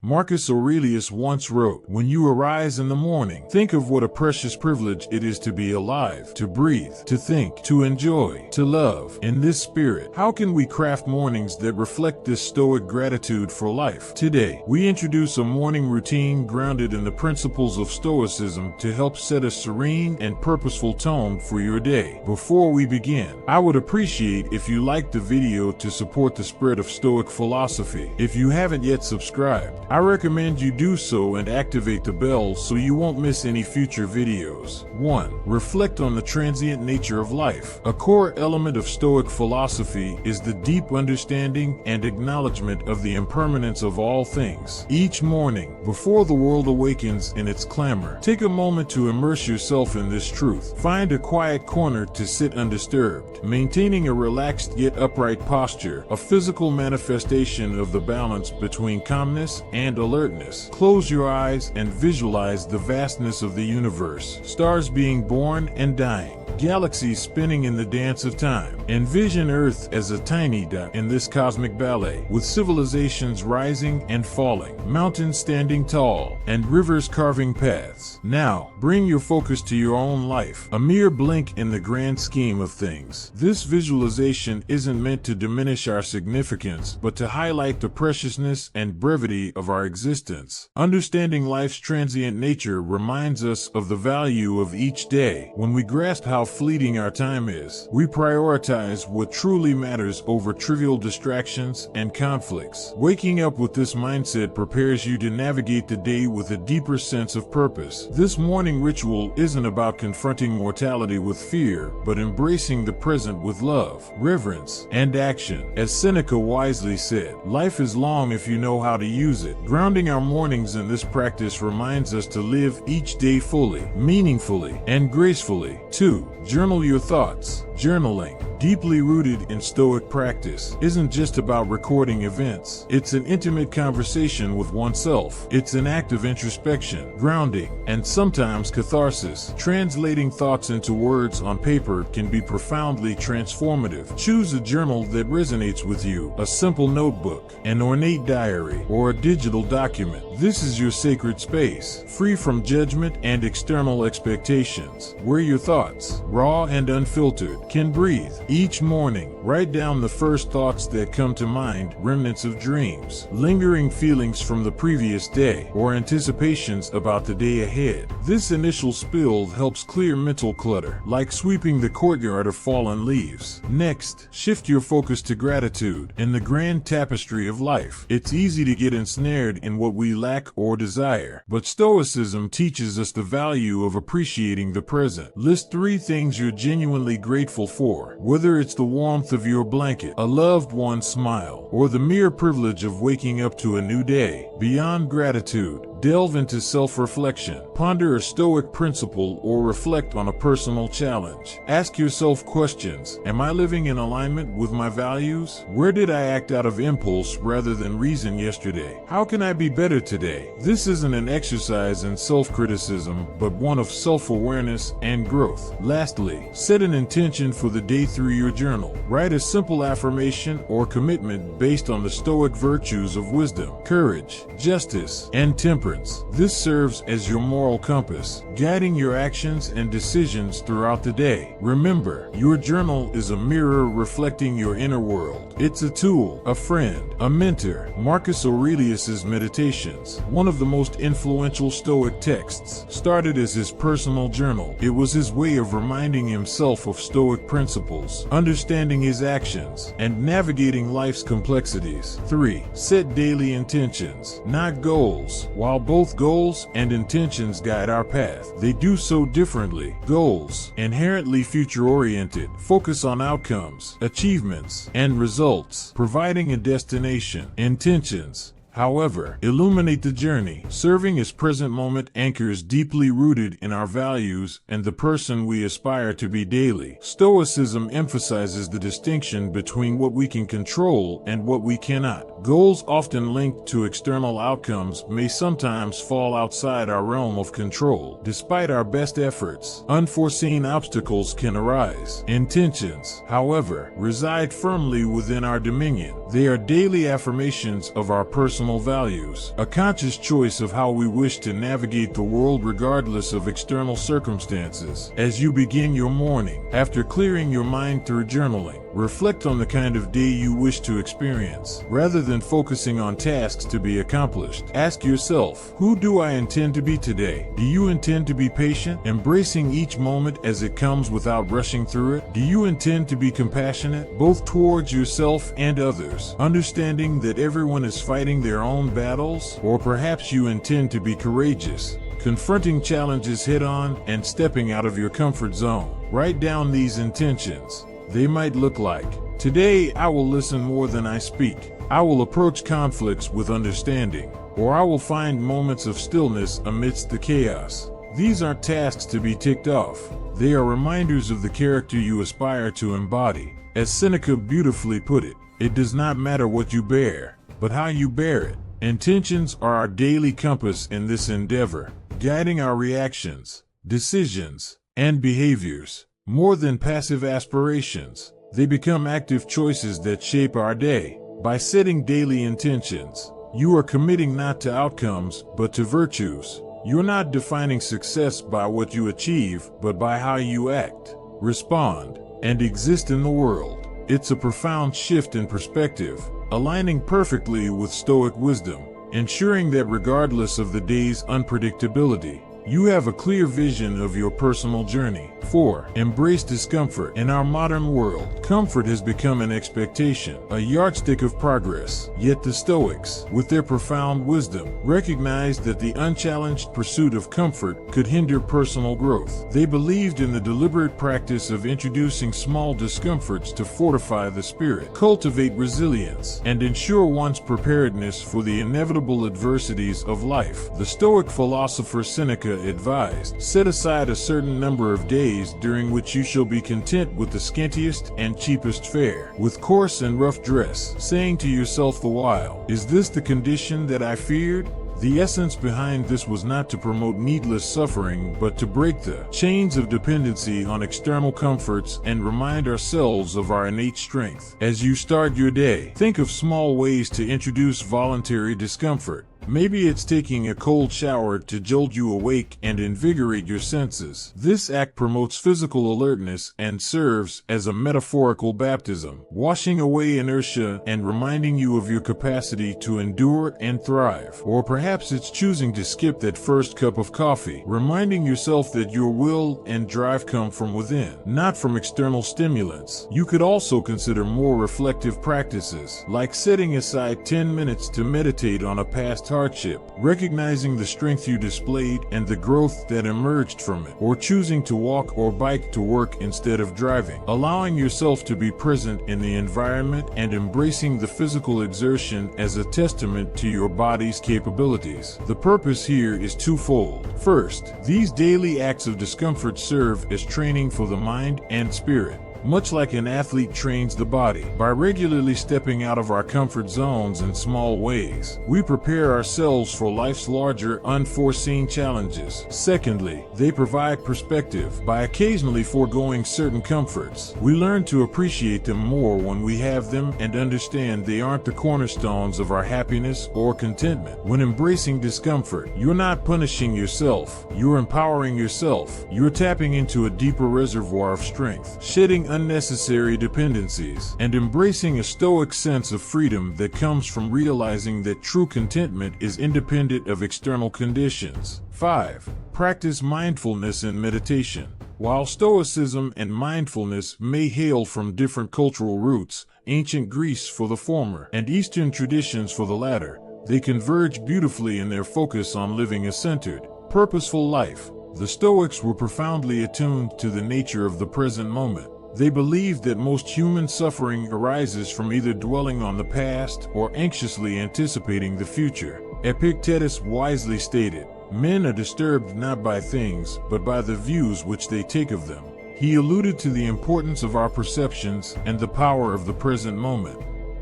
Marcus Aurelius once wrote, "When you arise in the morning, think of what a precious privilege it is to be alive, to breathe, to think, to enjoy, to love." In this spirit, how can we craft mornings that reflect this Stoic gratitude for life? Today, we introduce a morning routine grounded in the principles of Stoicism to help set a serene and purposeful tone for your day. Before we begin, I would appreciate if you liked the video to support the spread of Stoic philosophy. If you haven't yet subscribed, I recommend you do so and activate the bell so you won't miss any future videos. 1. Reflect on the transient nature of life. A core element of Stoic philosophy is the deep understanding and acknowledgement of the impermanence of all things. Each morning, before the world awakens in its clamor, take a moment to immerse yourself in this truth. Find a quiet corner to sit undisturbed, maintaining a relaxed yet upright posture, a physical manifestation of the balance between calmness and alertness. Close your eyes and visualize the vastness of the universe, stars being born and dying, galaxies spinning in the dance of time. Envision Earth as a tiny dot in this cosmic ballet, with civilizations rising and falling, mountains standing tall, and rivers carving paths. Now, bring your focus to your own life, a mere blink in the grand scheme of things. This visualization isn't meant to diminish our significance, but to highlight the preciousness and brevity of our existence. Understanding life's transient nature reminds us of the value of each day. When we grasp how fleeting our time is, we prioritize what truly matters over trivial distractions and conflicts. Waking up with this mindset prepares you to navigate the day with a deeper sense of purpose. This morning ritual isn't about confronting mortality with fear, but embracing the present with love, reverence, and action. As Seneca wisely said, life is long if you know how to use it. Grounding our mornings in this practice reminds us to live each day fully, meaningfully, and gracefully. 2. Journal your thoughts. Journaling, deeply rooted in Stoic practice, isn't just about recording events. It's an intimate conversation with oneself. It's an act of introspection, grounding, and sometimes catharsis. Translating thoughts into words on paper can be profoundly transformative. Choose a journal that resonates with you, a simple notebook, an ornate diary, or a digital document. This is your sacred space, free from judgment and external expectations, where your thoughts, raw and unfiltered, can breathe. Each morning, write down the first thoughts that come to mind, remnants of dreams, lingering feelings from the previous day, or anticipations about the day ahead. This initial spill helps clear mental clutter, like sweeping the courtyard of fallen leaves. Next, shift your focus to gratitude. In the grand tapestry of life, it's easy to get ensnared in what we lack or desire, but Stoicism teaches us the value of appreciating the present. List 3 things you're genuinely grateful for, whether it's the warmth of your blanket, a loved one's smile, or the mere privilege of waking up to a new day. Beyond gratitude, delve into self-reflection. Ponder a Stoic principle or reflect on a personal challenge. Ask yourself questions. Am I living in alignment with my values? Where did I act out of impulse rather than reason yesterday? How can I be better today? This isn't an exercise in self-criticism, but one of self-awareness and growth. Lastly, set an intention for the day through your journal. Write a simple affirmation or commitment based on the Stoic virtues of wisdom, courage, justice, and temperance. This serves as your moral compass, guiding your actions and decisions throughout the day. Remember, your journal is a mirror reflecting your inner world. It's a tool, a friend, a mentor. Marcus Aurelius's Meditations, one of the most influential Stoic texts, started as his personal journal. It was his way of reminding himself of Stoic principles, understanding his actions, and navigating life's complexities. 3. Set daily intentions, not goals. While both goals and intentions guide our path, they do so differently. Goals, inherently future-oriented, focus on outcomes, achievements, and results, providing a destination. Intentions, however, illuminate the journey, serving as present moment anchors deeply rooted in our values and the person we aspire to be daily. Stoicism emphasizes the distinction between what we can control and what we cannot. Goals often linked to external outcomes may sometimes fall outside our realm of control. Despite our best efforts, unforeseen obstacles can arise. Intentions, however, reside firmly within our dominion. They are daily affirmations of our personal personal values, a conscious choice of how we wish to navigate the world regardless of external circumstances. As you begin your morning, after clearing your mind through journaling, reflect on the kind of day you wish to experience. Rather than focusing on tasks to be accomplished, ask yourself, who do I intend to be today? Do you intend to be patient, embracing each moment as it comes without rushing through it? Do you intend to be compassionate, both towards yourself and others, understanding that everyone is fighting their own battles? Or perhaps you intend to be courageous, confronting challenges head-on and stepping out of your comfort zone. Write down these intentions. They might look like, today I will listen more than I speak. I will approach conflicts with understanding. Or I will find moments of stillness amidst the chaos. These aren't tasks to be ticked off. They are reminders of the character you aspire to embody. As Seneca beautifully put it, it does not matter what you bear, but how you bear it. Intentions are our daily compass in this endeavor, guiding our reactions, decisions, and behaviors. More than passive aspirations, they become active choices that shape our day. By setting daily intentions, you are committing not to outcomes, but to virtues. You're not defining success by what you achieve, but by how you act, respond, and exist in the world. It's a profound shift in perspective, aligning perfectly with Stoic wisdom, ensuring that regardless of the day's unpredictability, you have a clear vision of your personal journey. 4. Embrace discomfort. In our modern world, comfort has become an expectation, a yardstick of progress. Yet the Stoics, with their profound wisdom, recognized that the unchallenged pursuit of comfort could hinder personal growth. They believed in the deliberate practice of introducing small discomforts to fortify the spirit, cultivate resilience, and ensure one's preparedness for the inevitable adversities of life. The Stoic philosopher Seneca advised, set aside a certain number of days during which you shall be content with the scantiest and cheapest fare, with coarse and rough dress, saying to yourself the while, is this the condition that I feared? The essence behind this was not to promote needless suffering, but to break the chains of dependency on external comforts and remind ourselves of our innate strength. As you start your day, think of small ways to introduce voluntary discomfort. Maybe it's taking a cold shower to jolt you awake and invigorate your senses. This act promotes physical alertness and serves as a metaphorical baptism, washing away inertia and reminding you of your capacity to endure and thrive. Or perhaps it's choosing to skip that first cup of coffee, reminding yourself that your will and drive come from within, not from external stimulants. You could also consider more reflective practices, like setting aside 10 minutes to meditate on a past hardship, recognizing the strength you displayed and the growth that emerged from it, or choosing to walk or bike to work instead of driving, allowing yourself to be present in the environment and embracing the physical exertion as a testament to your body's capabilities. The purpose here is twofold. First, these daily acts of discomfort serve as training for the mind and spirit. Much like an athlete trains the body, by regularly stepping out of our comfort zones in small ways, we prepare ourselves for life's larger, unforeseen challenges. Secondly, they provide perspective. By occasionally foregoing certain comforts, we learn to appreciate them more when we have them and understand they aren't the cornerstones of our happiness or contentment. When embracing discomfort, you're not punishing yourself, you're empowering yourself. You're tapping into a deeper reservoir of strength, shedding unnecessary dependencies, and embracing a Stoic sense of freedom that comes from realizing that true contentment is independent of external conditions. 5. Practice mindfulness and meditation. While Stoicism and mindfulness may hail from different cultural roots, ancient Greece for the former and Eastern traditions for the latter, they converge beautifully in their focus on living a centered, purposeful life. The Stoics were profoundly attuned to the nature of the present moment. They believed that most human suffering arises from either dwelling on the past or anxiously anticipating the future. Epictetus wisely stated, "Men are disturbed not by things, but by the views which they take of them." He alluded to the importance of our perceptions and the power of the present moment.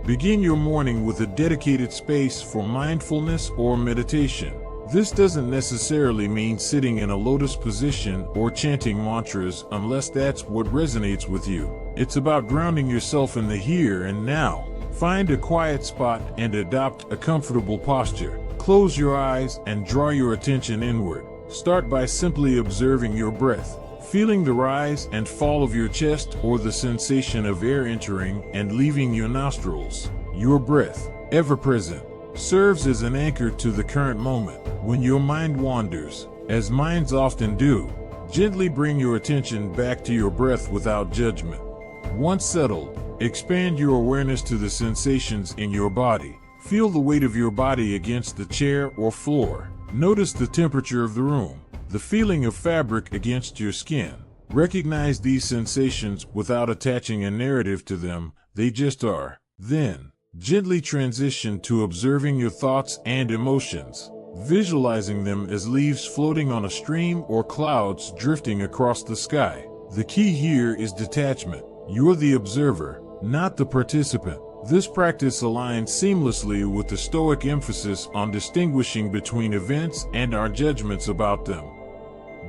Begin your morning with a dedicated space for mindfulness or meditation. This doesn't necessarily mean sitting in a lotus position or chanting mantras unless that's what resonates with you. It's about grounding yourself in the here and now, Find a quiet spot and adopt a comfortable posture. Close your eyes and draw your attention inward. Start by simply observing your breath, feeling the rise and fall of your chest or the sensation of air entering and leaving your nostrils. Your breath, ever present, serves as an anchor to the current moment. When your mind wanders, as minds often do, gently bring your attention back to your breath without judgment. Once settled, expand your awareness to the sensations in your body. Feel the weight of your body against the chair or floor. Notice the temperature of the room, the feeling of fabric against your skin. Recognize these sensations without attaching a narrative to them, they just are. Then, gently transition to observing your thoughts and emotions, visualizing them as leaves floating on a stream or clouds drifting across the sky. The key here is detachment. You're the observer, not the participant. This practice aligns seamlessly with the Stoic emphasis on distinguishing between events and our judgments about them.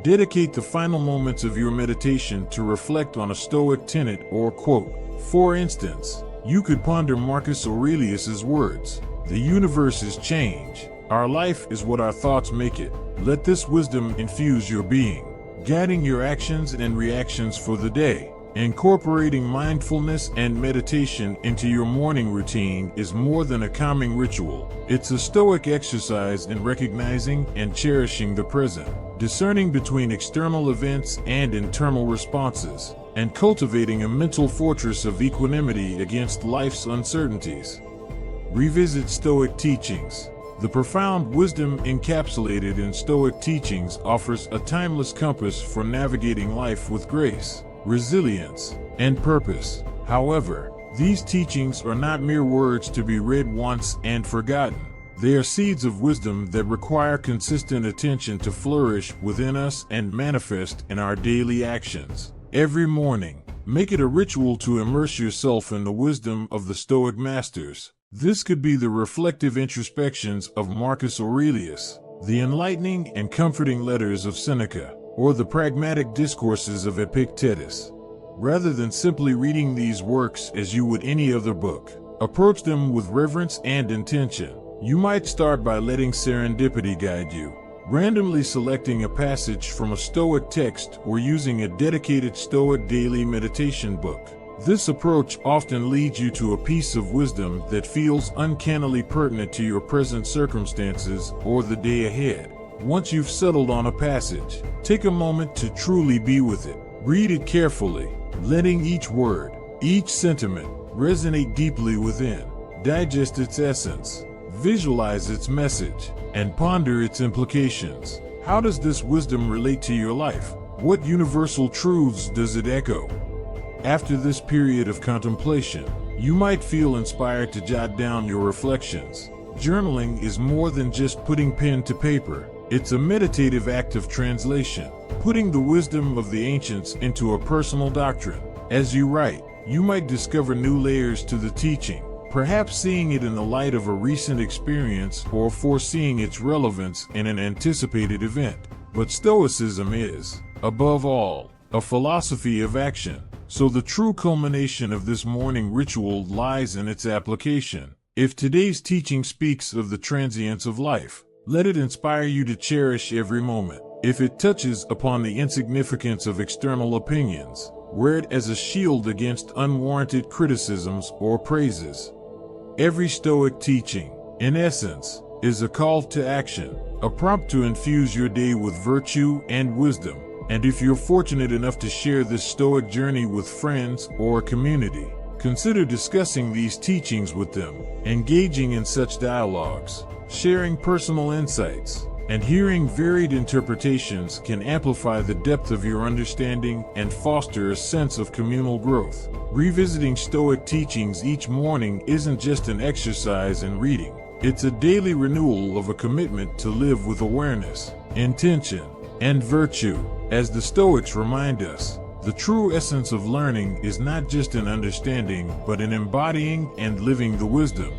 Dedicate the final moments of your meditation to reflect on a Stoic tenet or quote. For instance, you could ponder Marcus Aurelius's words, "The universe is change. Our life is what our thoughts make it." Let this wisdom infuse your being, guiding your actions and reactions for the day. Incorporating mindfulness and meditation into your morning routine is more than a calming ritual. It's a Stoic exercise in recognizing and cherishing the present, discerning between external events and internal responses, and cultivating a mental fortress of equanimity against life's uncertainties. Revisit Stoic teachings. The profound wisdom encapsulated in Stoic teachings offers a timeless compass for navigating life with grace, resilience, and purpose. However, these teachings are not mere words to be read once and forgotten. They are seeds of wisdom that require consistent attention to flourish within us and manifest in our daily actions. Every morning, make it a ritual to immerse yourself in the wisdom of the Stoic masters. This could be the reflective introspections of Marcus Aurelius, the enlightening and comforting letters of Seneca, or the pragmatic discourses of Epictetus. Rather than simply reading these works as you would any other book, approach them with reverence and intention. You might start by letting serendipity guide you, randomly selecting a passage from a Stoic text or using a dedicated Stoic daily meditation book. This approach often leads you to a piece of wisdom that feels uncannily pertinent to your present circumstances or the day ahead. Once you've settled on a passage, take a moment to truly be with it. Read it carefully, letting each word, each sentiment, resonate deeply within. Digest its essence, visualize its message, and ponder its implications. How does this wisdom relate to your life? What universal truths does it echo? After this period of contemplation, you might feel inspired to jot down your reflections. Journaling is more than just putting pen to paper. It's a meditative act of translation, putting the wisdom of the ancients into a personal doctrine. As you write, you might discover new layers to the teaching, perhaps seeing it in the light of a recent experience or foreseeing its relevance in an anticipated event. But Stoicism is, above all, a philosophy of action. So the true culmination of this morning ritual lies in its application. If today's teaching speaks of the transience of life, let it inspire you to cherish every moment. If it touches upon the insignificance of external opinions, wear it as a shield against unwarranted criticisms or praises. Every Stoic teaching, in essence, is a call to action, a prompt to infuse your day with virtue and wisdom. And if you're fortunate enough to share this Stoic journey with friends or a community, consider discussing these teachings with them, engaging in such dialogues. Sharing personal insights and hearing varied interpretations can amplify the depth of your understanding and foster a sense of communal growth. Revisiting Stoic teachings each morning isn't just an exercise in reading. It's a daily renewal of a commitment to live with awareness, intention, and virtue. As the Stoics remind us, the true essence of learning is not just in understanding, but in embodying and living the wisdom.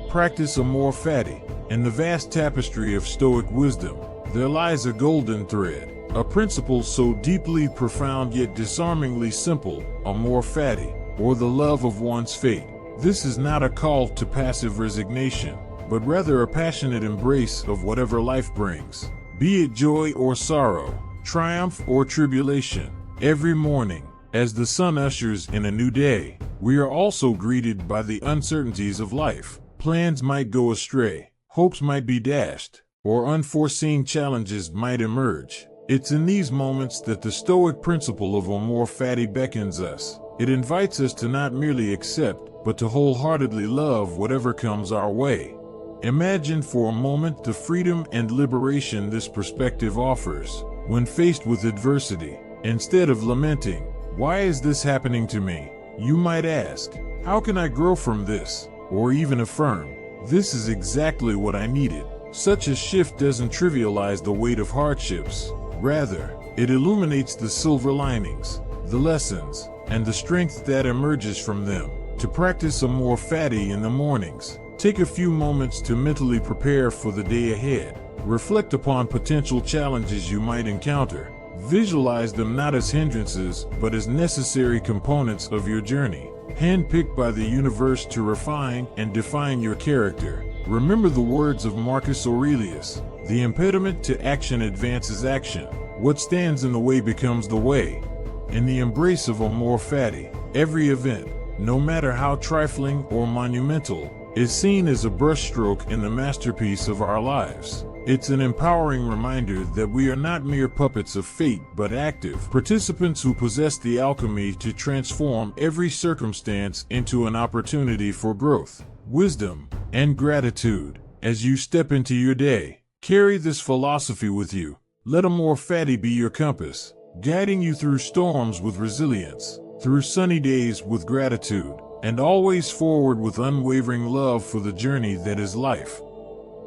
Practice amor fati. In the vast tapestry of Stoic wisdom, there lies a golden thread, a principle so deeply profound yet disarmingly simple, amor fati, or the love of one's fate. This is not a call to passive resignation, but rather a passionate embrace of whatever life brings, be it joy or sorrow, triumph or tribulation. Every morning, as the sun ushers in a new day, we are also greeted by the uncertainties of life. Plans might go astray, hopes might be dashed, or unforeseen challenges might emerge. It's in these moments that the Stoic principle of amor fati beckons us. It invites us to not merely accept, but to wholeheartedly love whatever comes our way. Imagine for a moment the freedom and liberation this perspective offers. When faced with adversity, instead of lamenting, "Why is this happening to me?" you might ask, "How can I grow from this?" Or even affirm, "This is exactly what I needed." Such a shift doesn't trivialize the weight of hardships. Rather, it illuminates the silver linings, the lessons, and the strength that emerges from them. To practice amor fati in the mornings, take a few moments to mentally prepare for the day ahead. Reflect upon potential challenges you might encounter. Visualize them not as hindrances, but as necessary components of your journey, handpicked by the universe to refine and define your character. Remember the words of Marcus Aurelius, "The impediment to action advances action. What stands in the way becomes the way." In the embrace of amor fati, every event, no matter how trifling or monumental, is seen as a brushstroke in the masterpiece of our lives. It's an empowering reminder that we are not mere puppets of fate but active participants who possess the alchemy to transform every circumstance into an opportunity for growth, wisdom, and gratitude. As you step into your day, carry this philosophy with you. Let amor fati be your compass, guiding you through storms with resilience, through sunny days with gratitude, and always forward with unwavering love for the journey that is life.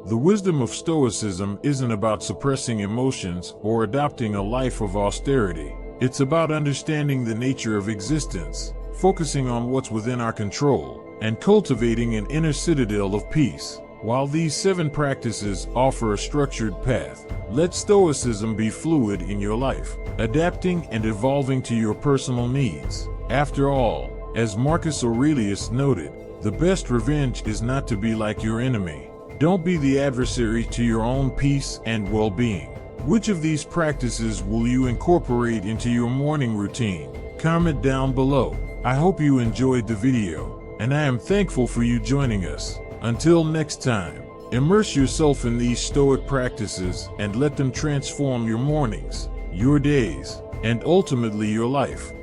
The wisdom of Stoicism isn't about suppressing emotions or adopting a life of austerity. It's about understanding the nature of existence, focusing on what's within our control, and cultivating an inner citadel of peace. While these 7 practices offer a structured path, let Stoicism be fluid in your life, adapting and evolving to your personal needs. After all, as Marcus Aurelius noted, the best revenge is not to be like your enemy. Don't be the adversary to your own peace and well-being. Which of these practices will you incorporate into your morning routine? Comment down below. I hope you enjoyed the video, and I am thankful for you joining us. Until next time, immerse yourself in these Stoic practices and let them transform your mornings, your days, and ultimately your life.